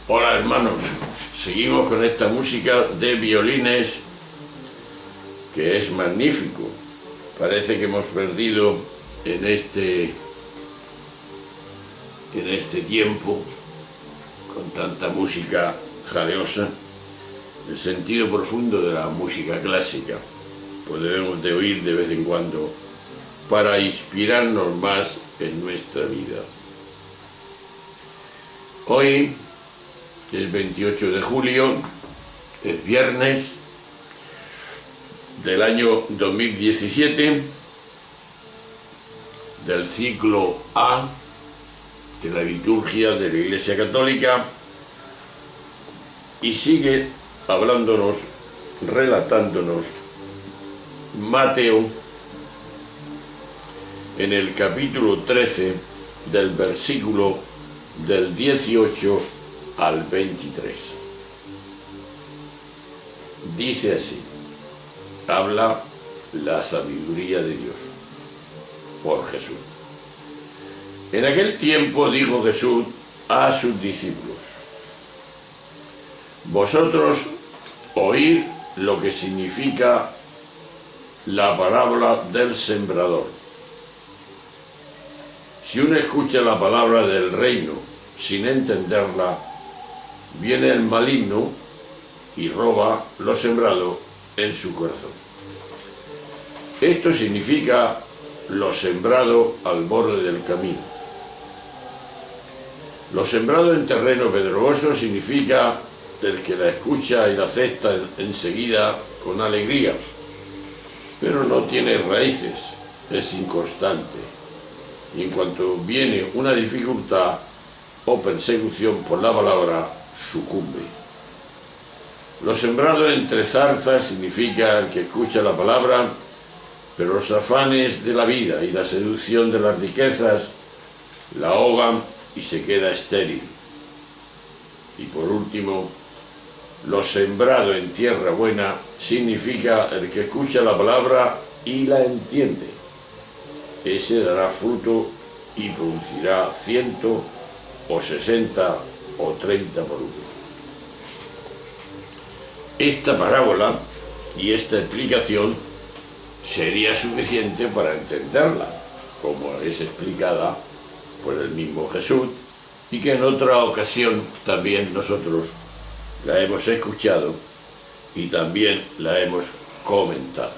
Hola hermanos, seguimos con esta música de violines que es magnífico. Parece que hemos perdido en este tiempo, con tanta música jadeosa, el sentido profundo de la música clásica. Pues debemos de oír de vez en cuando para inspirarnos más en nuestra vida. Hoy es 28 de julio, es viernes del año 2017, del ciclo A de la liturgia de la Iglesia Católica, y sigue hablándonos, relatándonos Mateo en el capítulo 13 del versículo del 18 al 23. Dice así: habla la sabiduría de Dios por Jesús. En aquel tiempo dijo Jesús a sus discípulos: vosotros oíd lo que significa la parábola del sembrador. Si uno escucha la palabra del reino sin entenderla, viene el maligno y roba lo sembrado en su corazón. Esto significa lo sembrado al borde del camino. Lo sembrado en terreno pedregoso significa el que la escucha y la acepta enseguida con alegría, pero no tiene raíces, es inconstante, y en cuanto viene una dificultad o persecución por la palabra, sucumbe. Lo sembrado entre zarzas significa el que escucha la palabra, pero los afanes de la vida y la seducción de las riquezas la ahogan y se queda estéril. Y por último, lo sembrado en tierra buena significa el que escucha la palabra y la entiende. Ese dará fruto y producirá 100 o 60 o 30 por uno. Esta parábola y esta explicación sería suficiente para entenderla, como es explicada por el mismo Jesús, y que en otra ocasión también nosotros la hemos escuchado y también la hemos comentado.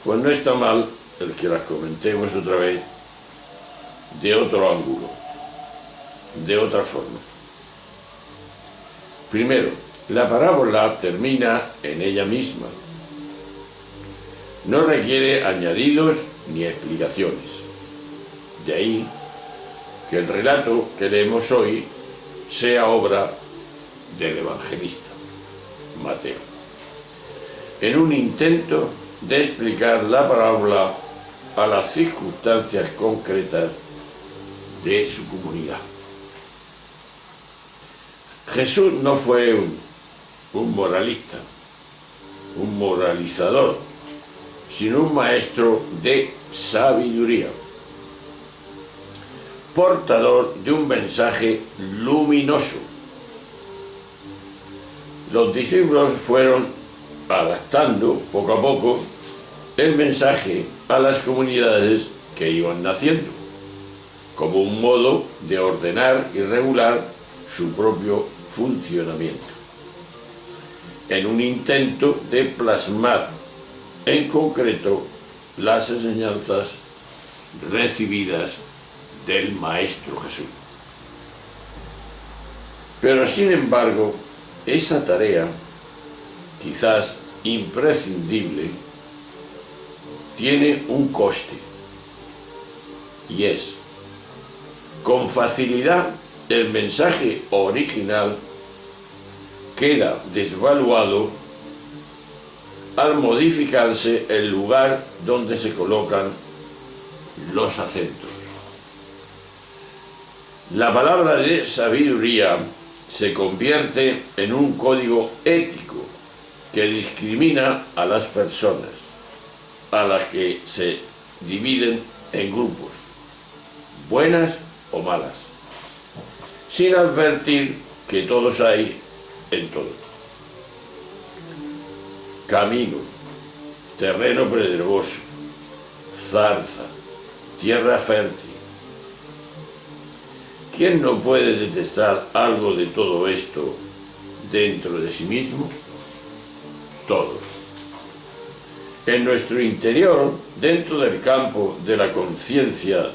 Pues no está mal el que las comentemos otra vez de otro ángulo, de otra forma. Primero, la parábola termina en ella misma. No requiere añadidos ni explicaciones. De ahí que el relato que leemos hoy sea obra del evangelista Mateo, en un intento de explicar la parábola a las circunstancias concretas de su comunidad. Jesús no fue un moralista, un moralizador, sino un maestro de sabiduría, portador de un mensaje luminoso. Los discípulos fueron adaptando poco a poco el mensaje a las comunidades que iban naciendo, como un modo de ordenar y regular su propio funcionamiento, en un intento de plasmar en concreto las enseñanzas recibidas del Maestro Jesús. Pero sin embargo, esa tarea, quizás imprescindible, tiene un coste, y es: con facilidad el mensaje original queda desvaluado al modificarse el lugar donde se colocan los acentos. La palabra de sabiduría se convierte en un código ético que discrimina a las personas, a las que se dividen en grupos, buenas o malas, sin advertir que todos hay en todo. Camino, terreno pedregoso, zarza, tierra fértil. ¿Quién no puede detectar algo de todo esto dentro de sí mismo? Todos. En nuestro interior, dentro del campo de la conciencia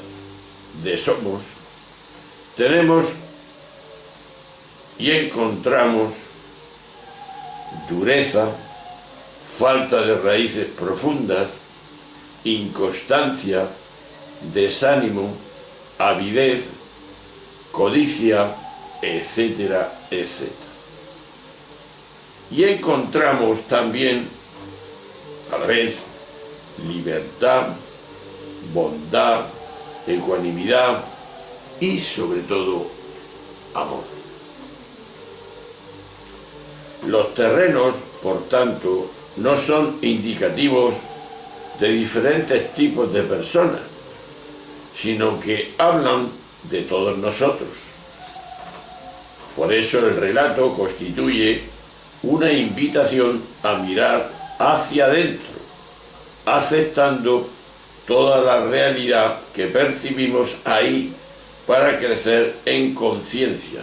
de somos, tenemos y encontramos dureza, falta de raíces profundas, inconstancia, desánimo, avidez, codicia, etcétera, etcétera. Y encontramos también, a la vez, libertad, bondad, ecuanimidad y, sobre todo, amor. Los terrenos, por tanto, no son indicativos de diferentes tipos de personas, sino que hablan de todos nosotros. Por eso el relato constituye una invitación a mirar hacia adentro, aceptando toda la realidad que percibimos ahí para crecer en conciencia.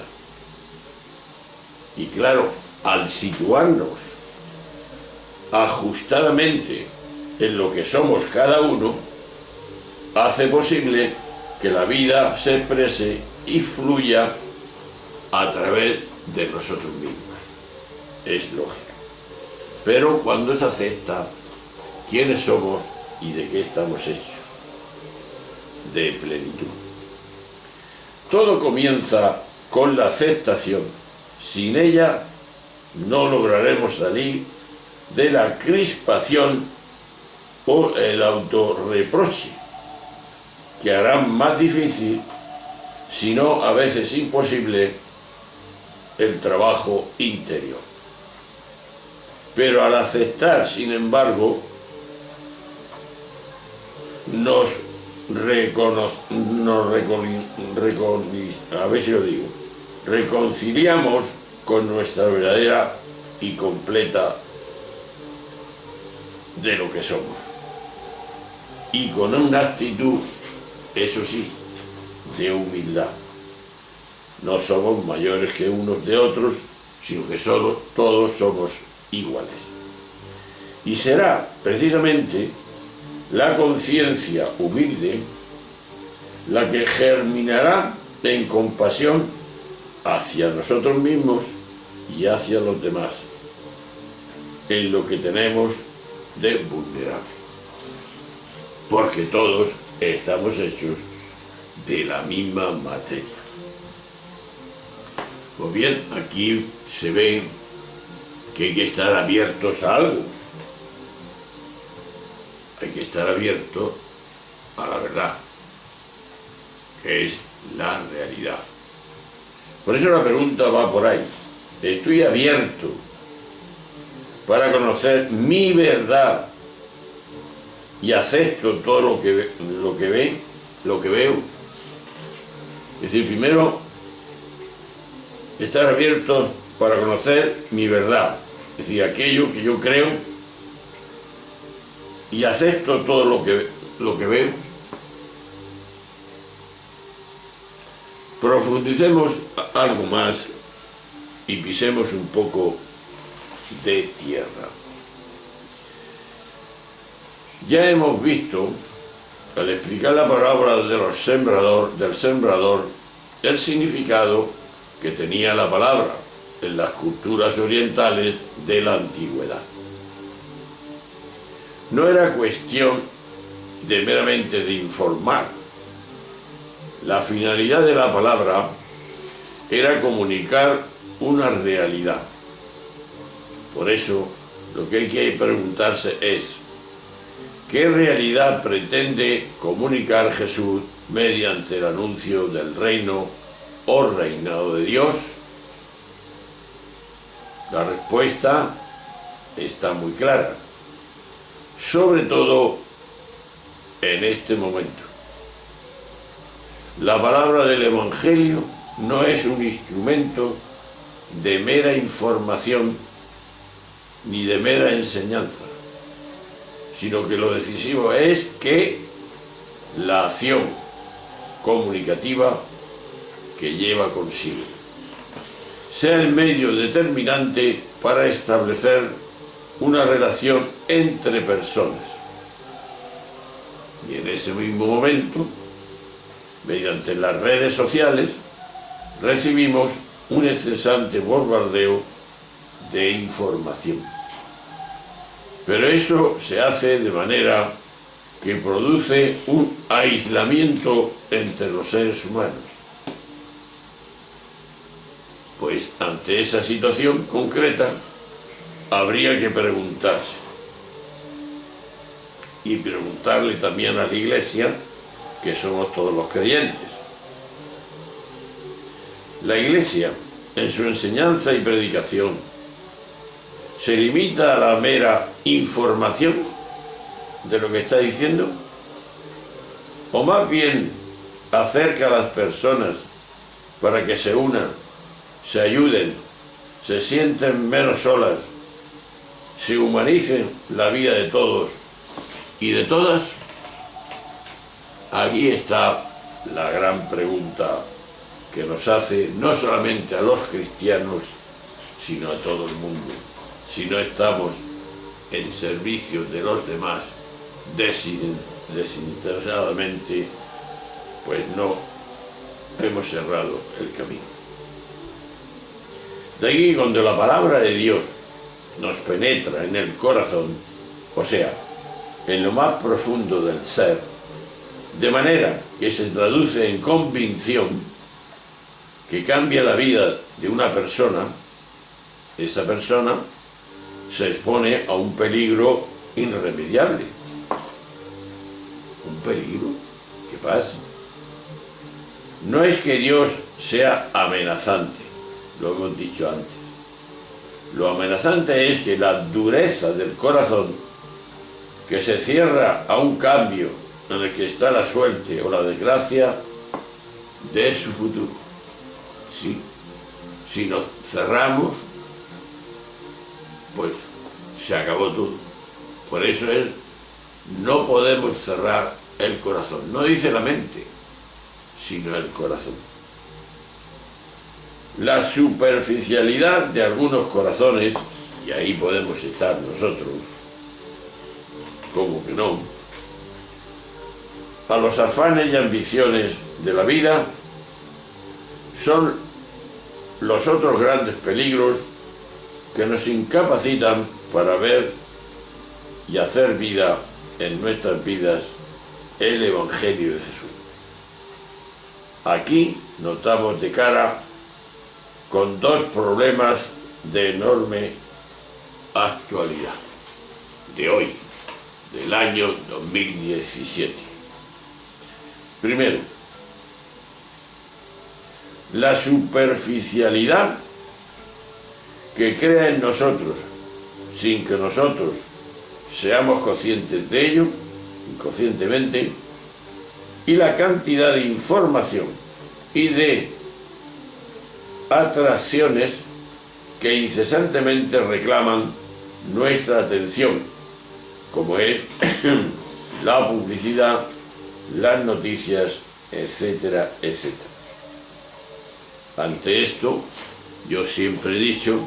Y claro, al situarnos ajustadamente en lo que somos cada uno, hace posible que la vida se exprese y fluya a través de nosotros mismos. Es lógico. Pero cuando se acepta quiénes somos y de qué estamos hechos, de plenitud. Todo comienza con la aceptación. Sin ella no lograremos salir de la crispación o el autorreproche, que harán más difícil, si no a veces imposible, el trabajo interior. Pero al aceptar, sin embargo, reconciliamos con nuestra verdadera y completa de lo que somos. Y con una actitud, eso sí, de humildad. No somos mayores que unos de otros, sino que solo todos somos iguales. Y será precisamente la conciencia humilde la que germinará en compasión hacia nosotros mismos y hacia los demás, en lo que tenemos de vulnerable. Porque todos estamos hechos de la misma materia. Pues bien, aquí se ve que hay que estar abiertos a algo. Hay que estar abierto a la verdad, que es la realidad. Por eso la pregunta va por ahí. Estoy abierto para conocer mi verdad y acepto todo lo que veo. Es decir, primero, estar abiertos para conocer mi verdad, es decir, aquello que yo creo, y acepto todo lo que veo. Profundicemos algo más y pisemos un poco de tierra. Ya hemos visto, al explicar la parábola del sembrador, el significado que tenía la palabra en las culturas orientales de la antigüedad. No era cuestión de meramente de informar. La finalidad de la palabra era comunicar una realidad. Por eso, lo que hay que preguntarse es, ¿qué realidad pretende comunicar Jesús mediante el anuncio del reino o reinado de Dios? La respuesta está muy clara, sobre todo en este momento. La palabra del Evangelio no es un instrumento de mera información ni de mera enseñanza, sino que lo decisivo es que la acción comunicativa que lleva consigo sea el medio determinante para establecer una relación entre personas. Y en ese mismo momento, mediante las redes sociales, recibimos un incesante bombardeo de información. Pero eso se hace de manera que produce un aislamiento entre los seres humanos. Pues ante esa situación concreta habría que preguntarse, y preguntarle también a la Iglesia, que somos todos los creyentes. La Iglesia, en su enseñanza y predicación, ¿se limita a la mera información de lo que está diciendo? ¿O más bien acerca a las personas para que se unan, se ayuden, se sienten menos solas, se humanicen la vida de todos y de todas? Aquí está la gran pregunta que nos hace no solamente a los cristianos, sino a todo el mundo. Si no estamos en servicio de los demás desinteresadamente, pues no hemos cerrado el camino. De ahí, cuando la palabra de Dios nos penetra en el corazón, o sea, en lo más profundo del ser, de manera que se traduce en convicción, que cambia la vida de una persona, esa persona se expone a un peligro irremediable. ¿Un peligro? ¿Qué pasa? No es que Dios sea amenazante, lo hemos dicho antes. Lo amenazante es que la dureza del corazón, que se cierra a un cambio en el que está la suerte o la desgracia de su futuro. Sí, si nos cerramos, pues se acabó todo. Por eso no podemos cerrar el corazón. No dice la mente, sino el corazón. La superficialidad de algunos corazones, y ahí podemos estar nosotros, como que no, a los afanes y ambiciones de la vida, son los otros grandes peligros que nos incapacitan para ver y hacer vida en nuestras vidas el Evangelio de Jesús. Aquí notamos de cara con dos problemas de enorme actualidad, de hoy, del año 2017. Primero, la superficialidad que crea en nosotros, sin que nosotros seamos conscientes de ello, inconscientemente, y la cantidad de información y de atracciones que incesantemente reclaman nuestra atención, como es la publicidad, las noticias, etcétera, etcétera. Ante esto, yo siempre he dicho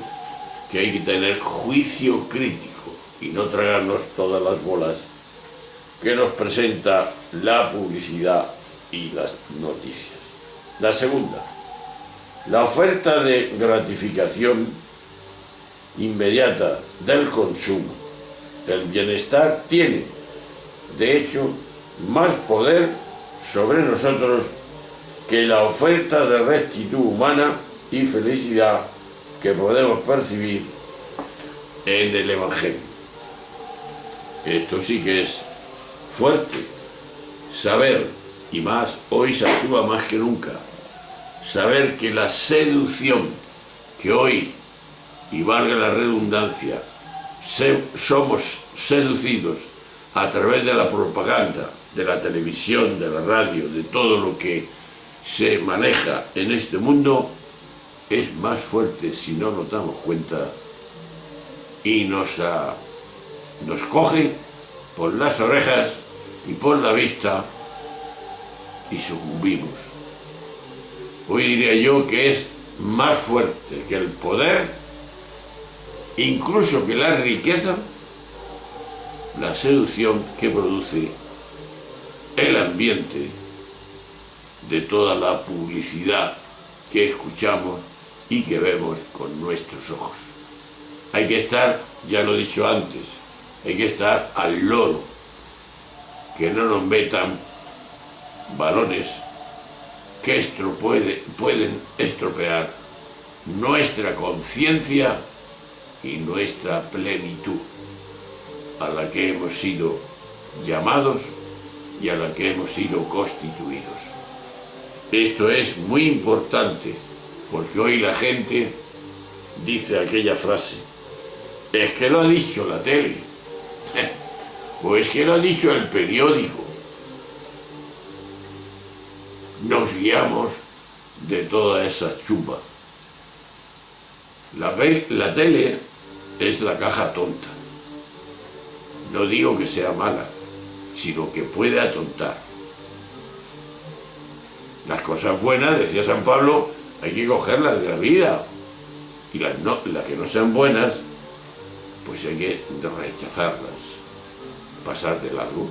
que hay que tener juicio crítico y no tragarnos todas las bolas que nos presenta la publicidad y las noticias. La segunda, la oferta de gratificación inmediata del consumo, del bienestar, tiene, de hecho, más poder sobre nosotros que la oferta de rectitud humana y felicidad que podemos percibir en el Evangelio. Esto sí que es fuerte, saber, y más, hoy se actúa más que nunca, saber que la seducción que hoy, y valga la redundancia, somos seducidos a través de la propaganda, de la televisión, de la radio, de todo lo que se maneja en este mundo, es más fuerte si no nos damos cuenta y nos coge por las orejas y por la vista y sucumbimos. Hoy diría yo que es más fuerte que el poder, incluso que la riqueza, la seducción que produce el ambiente de toda la publicidad que escuchamos y que vemos con nuestros ojos. Hay que estar, ya lo he dicho antes, hay que estar al loro, que no nos metan balones que pueden estropear nuestra conciencia y nuestra plenitud, a la que hemos sido llamados y a la que hemos sido constituidos. Esto es muy importante, porque hoy la gente dice aquella frase: es que lo ha dicho la tele, o es que lo ha dicho el periódico. Nos guiamos de toda esa chumba. La tele es la caja tonta. No digo que sea mala, sino que puede atontar. Las cosas buenas, decía San Pablo, hay que cogerlas de la vida. Y las que no sean buenas, pues hay que rechazarlas, pasar de largo.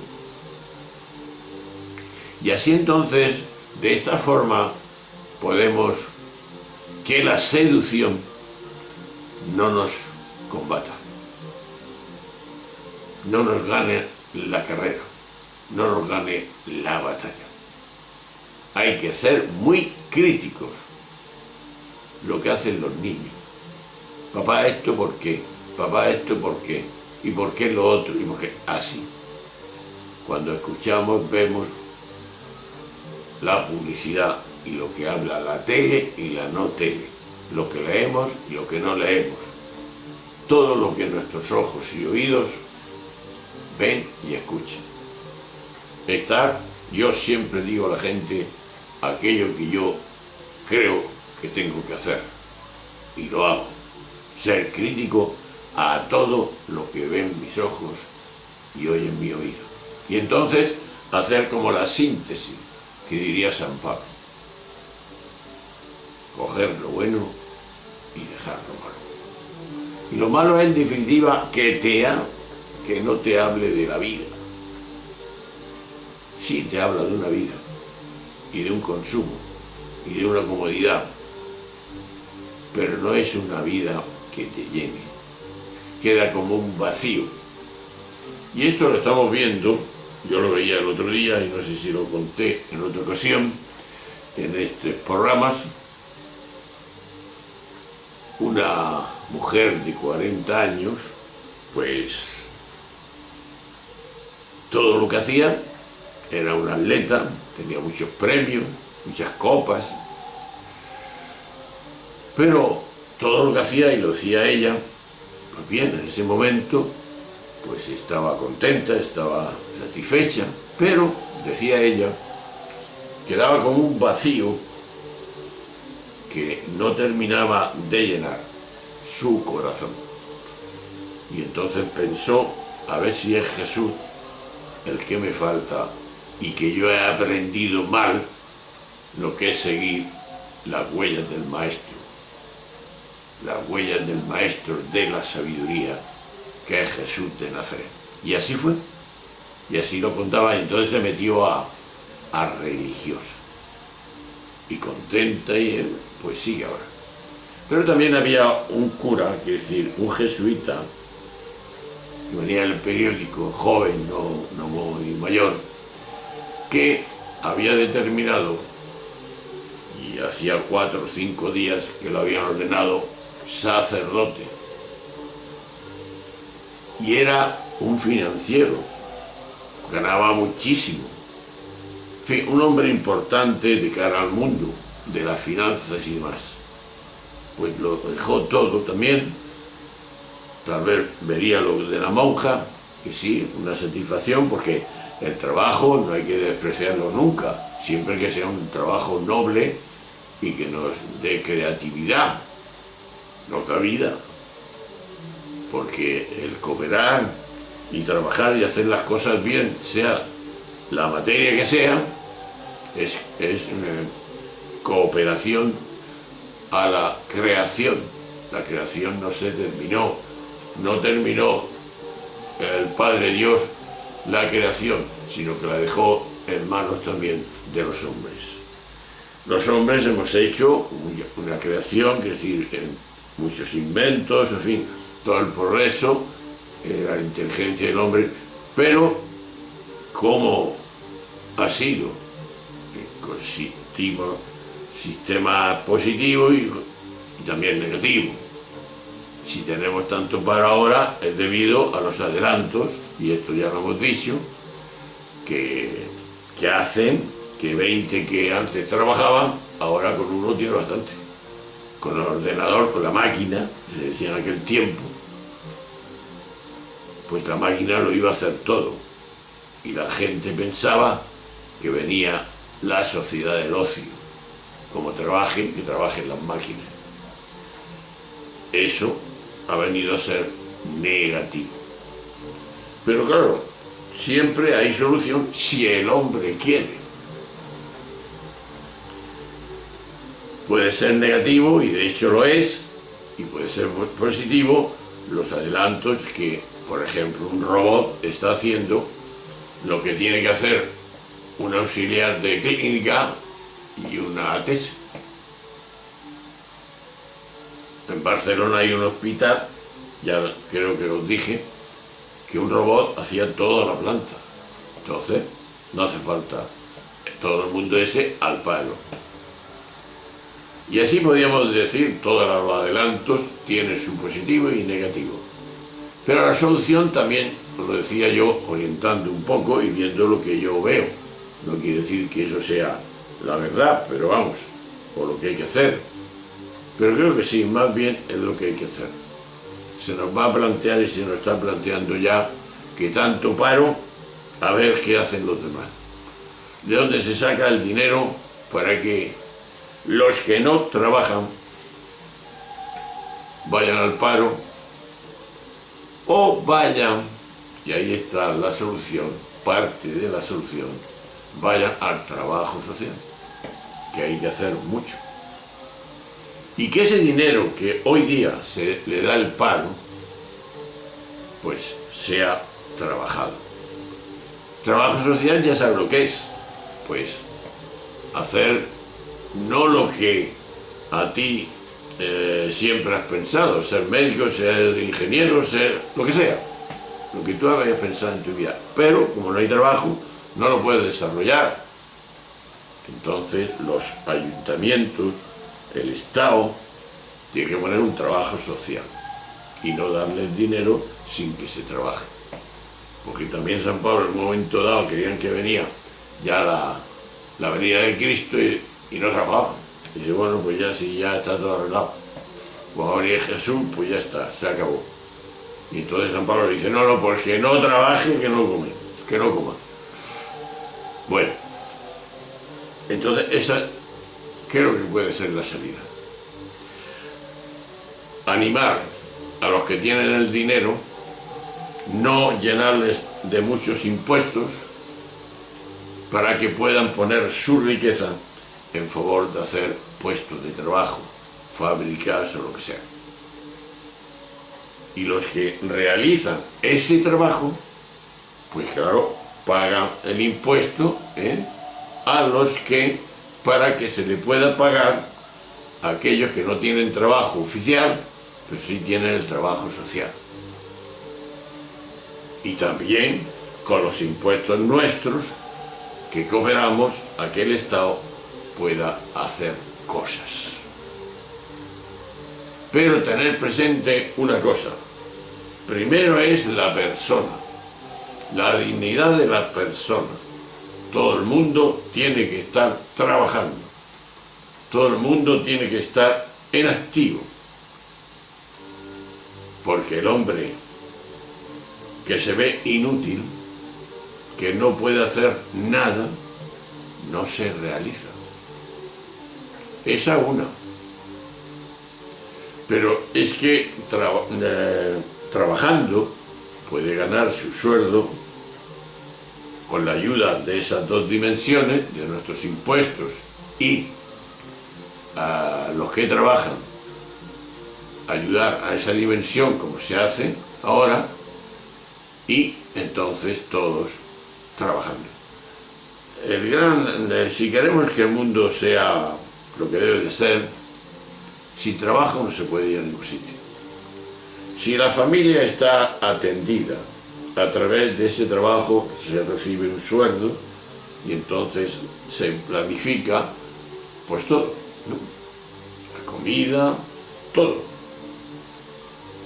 Y así entonces, de esta forma, podemos que la seducción no nos combata, no nos gane la carrera, no nos gane la batalla. Hay que ser muy críticos. Lo que hacen los niños. Papá, ¿esto por qué? Papá, ¿esto por qué? ¿Y por qué lo otro? ¿Y por qué? Así. Cuando escuchamos, vemos la publicidad y lo que habla la tele y la no tele, lo que leemos y lo que no leemos, todo lo que nuestros ojos y oídos ven y escuchan. Yo siempre digo a la gente aquello que yo creo que tengo que hacer, y lo hago: ser crítico a todo lo que ven mis ojos y oyen mi oído. Y entonces hacer como la síntesis que diría San Pablo: coger lo bueno y dejar lo malo. Y lo malo es, en definitiva, que no te hable de la vida. Sí te habla de una vida y de un consumo y de una comodidad, pero no es una vida que te llene, queda como un vacío. Y esto lo estamos viendo, yo lo veía el otro día y no sé si lo conté en otra ocasión, en estos programas. Una mujer de 40 años, pues todo lo que hacía, era una atleta, tenía muchos premios, muchas copas, pero todo lo que hacía, y lo hacía ella, pues bien, en ese momento, pues estaba contenta, estaba satisfecha, pero, decía ella, quedaba como un vacío que no terminaba de llenar su corazón. Y entonces pensó, a ver si es Jesús el que me falta y que yo he aprendido mal lo que es seguir las huellas del Maestro, las huellas del Maestro de la sabiduría, que es Jesús de Nazaret. Y así fue, y así lo contaba. Y entonces se metió a religiosa, y contenta, y pues sigue ahora. Pero también había un cura, es decir, un jesuita, que venía en el periódico, joven, no muy mayor, que había determinado, y hacía 4 o 5 días que lo habían ordenado sacerdote, y era un financiero, ganaba muchísimo, en fin, un hombre importante de cara al mundo de las finanzas y demás. Pues lo dejó todo también. Tal vez vería lo de la monja, que sí, una satisfacción, porque el trabajo no hay que despreciarlo nunca, siempre que sea un trabajo noble y que nos dé creatividad, nos da vida, porque el cooperar y trabajar y hacer las cosas bien, sea la materia que sea, es cooperación a la creación. La creación no se terminó, no terminó el Padre Dios la creación, sino que la dejó en manos también de los hombres. Los hombres hemos hecho una creación, es decir, en muchos inventos, en fin, todo el progreso, la inteligencia del hombre, pero ¿cómo ha sido? Con sistema positivo y también negativo. Si tenemos tanto para ahora es debido a los adelantos, y esto ya lo hemos dicho, que hacen que 20 que antes trabajaban, ahora con uno tiene bastante. Con el ordenador, con la máquina, se decía en aquel tiempo, pues la máquina lo iba a hacer todo. Y la gente pensaba que venía la sociedad del ocio, como trabajen, que trabajen las máquinas. Eso ha venido a ser negativo. Pero claro, siempre hay solución si el hombre quiere. Puede ser negativo, y de hecho lo es, y puede ser positivo, los adelantos que, por ejemplo, un robot está haciendo lo que tiene que hacer un auxiliar de clínica y una tesis. En Barcelona hay un hospital, ya creo que os dije, que un robot hacía toda la planta. Entonces, no hace falta todo el mundo ese al palo. Y así podríamos decir, todos los adelantos tienen su positivo y negativo. Pero la solución también, os lo decía yo, orientando un poco y viendo lo que yo veo. No quiere decir que eso sea la verdad, pero vamos, o lo que hay que hacer. Pero creo que sí, más bien es lo que hay que hacer. Se nos va a plantear y se nos está planteando ya que tanto paro, a ver qué hacen los demás. ¿De dónde se saca el dinero para que los que no trabajan vayan al paro o vayan, y ahí está la solución, parte de la solución, vayan al trabajo social, que hay que hacer mucho? Y que ese dinero que hoy día se le da el paro, pues sea trabajado. Trabajo social ya sabe lo que es, pues hacer no lo que a ti siempre has pensado, ser médico, ser ingeniero, ser lo que sea, lo que tú hayas pensado en tu vida, pero como no hay trabajo, no lo puedes desarrollar. Entonces los ayuntamientos, el Estado, tiene que poner un trabajo social y no darles dinero sin que se trabaje. Porque también San Pablo en un momento dado querían que venía ya la venida de Cristo y no trabajaban. Y dice, bueno, pues ya si ya está todo arreglado, pues ahora viene Jesús, pues ya está, se acabó. Y entonces San Pablo dice, no, pues que no trabaje, que no come, que no coma. Bueno, entonces esa creo que puede ser la salida. Animar a los que tienen el dinero, no llenarles de muchos impuestos para que puedan poner su riqueza en favor de hacer puestos de trabajo, fábricas o lo que sea. Y los que realizan ese trabajo, pues claro, pagan el impuesto a los que, para que se le pueda pagar a aquellos que no tienen trabajo oficial, pero sí tienen el trabajo social. Y también con los impuestos nuestros que cobramos a que el Estado pueda hacer cosas. Pero tener presente una cosa, primero es la persona, la dignidad de la persona. Todo el mundo tiene que estar trabajando, todo el mundo tiene que estar en activo, porque el hombre que se ve inútil, que no puede hacer nada, no se realiza. esa una. Pero es que trabajando puede ganar su sueldo con la ayuda de esas dos dimensiones, de nuestros impuestos y a los que trabajan, ayudar a esa dimensión como se hace ahora, y entonces todos trabajando. Si queremos que el mundo sea lo que debe de ser, sin trabajo no se puede ir a ningún sitio. Si la familia está atendida a través de ese trabajo, se recibe un sueldo y entonces se planifica pues todo, ¿no? La comida, todo.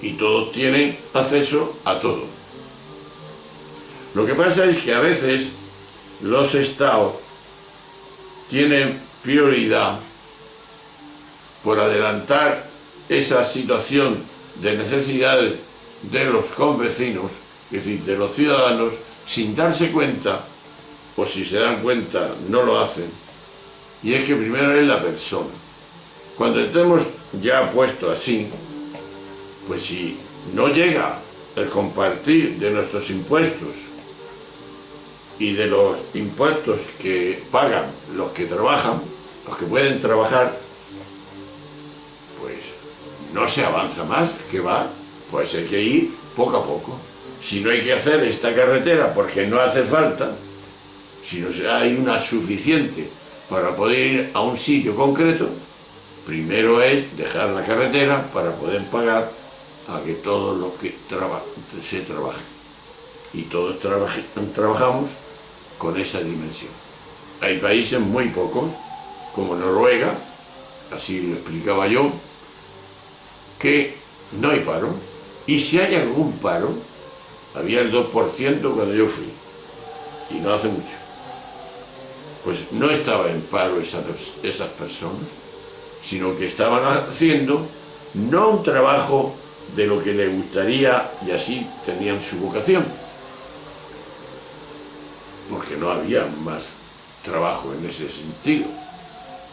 Y todos tienen acceso a todo. Lo que pasa es que a veces los estados tienen prioridad por adelantar esa situación de necesidades de los convecinos, es decir, de los ciudadanos, sin darse cuenta, o si se dan cuenta no lo hacen, y es que primero es la persona. Cuando estemos ya puesto así, pues si no llega el compartir de nuestros impuestos y de los impuestos que pagan los que trabajan, los que pueden trabajar, pues no se avanza más, que va, pues hay que ir poco a poco. Si no hay que hacer esta carretera porque no hace falta, si no hay una suficiente para poder ir a un sitio concreto, primero es dejar la carretera para poder pagar a que todos los que se trabajen. Y todos trabajamos con esa dimensión. Hay países muy pocos, como Noruega, así lo explicaba yo, que no hay paro. Y si hay algún paro, había el 2% cuando yo fui, y no hace mucho. Pues no estaba en paro esas personas, sino que estaban haciendo no un trabajo de lo que les gustaría y así tenían su vocación, porque no había más trabajo en ese sentido,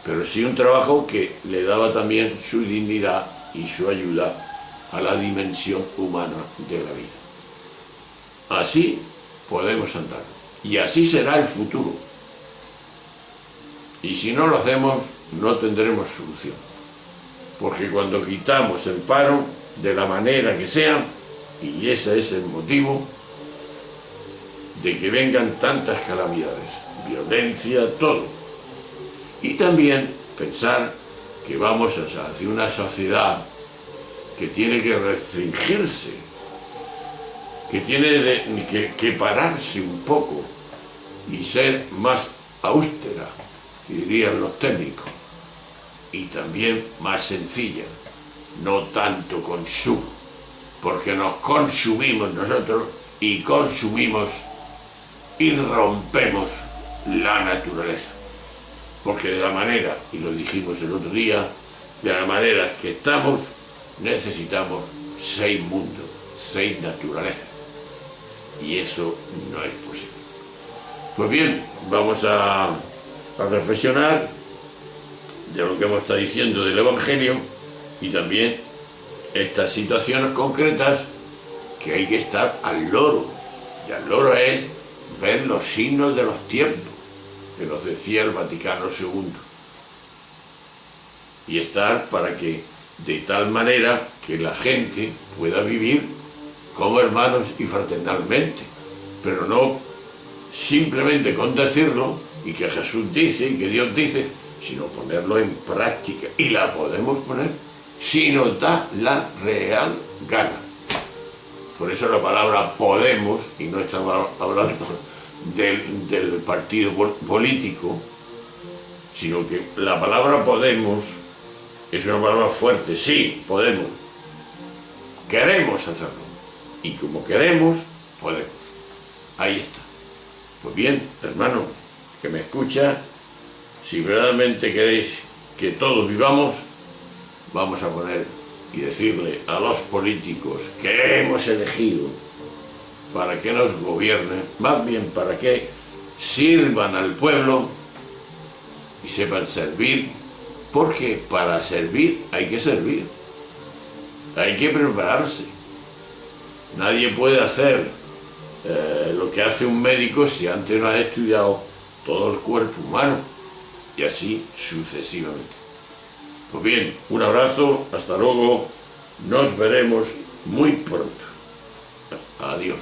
pero sí un trabajo que le daba también su dignidad y su ayuda a la dimensión humana de la vida. Así podemos andar, y así será el futuro. Y si no lo hacemos, no tendremos solución. Porque cuando quitamos el paro, de la manera que sea, y ese es el motivo de que vengan tantas calamidades, violencia, todo. Y también pensar que vamos hacia una sociedad que tiene que restringirse, que tiene que pararse un poco y ser más austera, que dirían los técnicos, y también más sencilla, no tanto consumo, porque nos consumimos nosotros y consumimos y rompemos la naturaleza, porque de la manera, y lo dijimos el otro día, de la manera que estamos, necesitamos 6 mundos, 6 naturalezas, y eso no es posible. Pues bien, vamos a reflexionar de lo que hemos estado diciendo del Evangelio y también estas situaciones concretas que hay que estar al loro, y al loro es ver los signos de los tiempos, que nos decía el Vaticano II, y estar para que de tal manera que la gente pueda vivir como hermanos y fraternalmente, pero no simplemente con decirlo y que Jesús dice y que Dios dice, sino ponerlo en práctica, y la podemos poner si nos da la real gana. Por eso la palabra Podemos, y no estamos hablando del partido político, sino que la palabra Podemos es una palabra fuerte. Sí, podemos, queremos hacerlo, y como queremos, podemos. Ahí está. Pues bien, hermano, que me escucha, si verdaderamente queréis que todos vivamos, vamos a poner y decirle a los políticos que hemos elegido para que nos gobiernen, más bien para que sirvan al pueblo y sepan servir Porque para servir hay que servir, hay que prepararse. Nadie puede hacer lo que hace un médico si antes no ha estudiado todo el cuerpo humano, y así sucesivamente. Pues bien, un abrazo, hasta luego, nos veremos muy pronto. Adiós.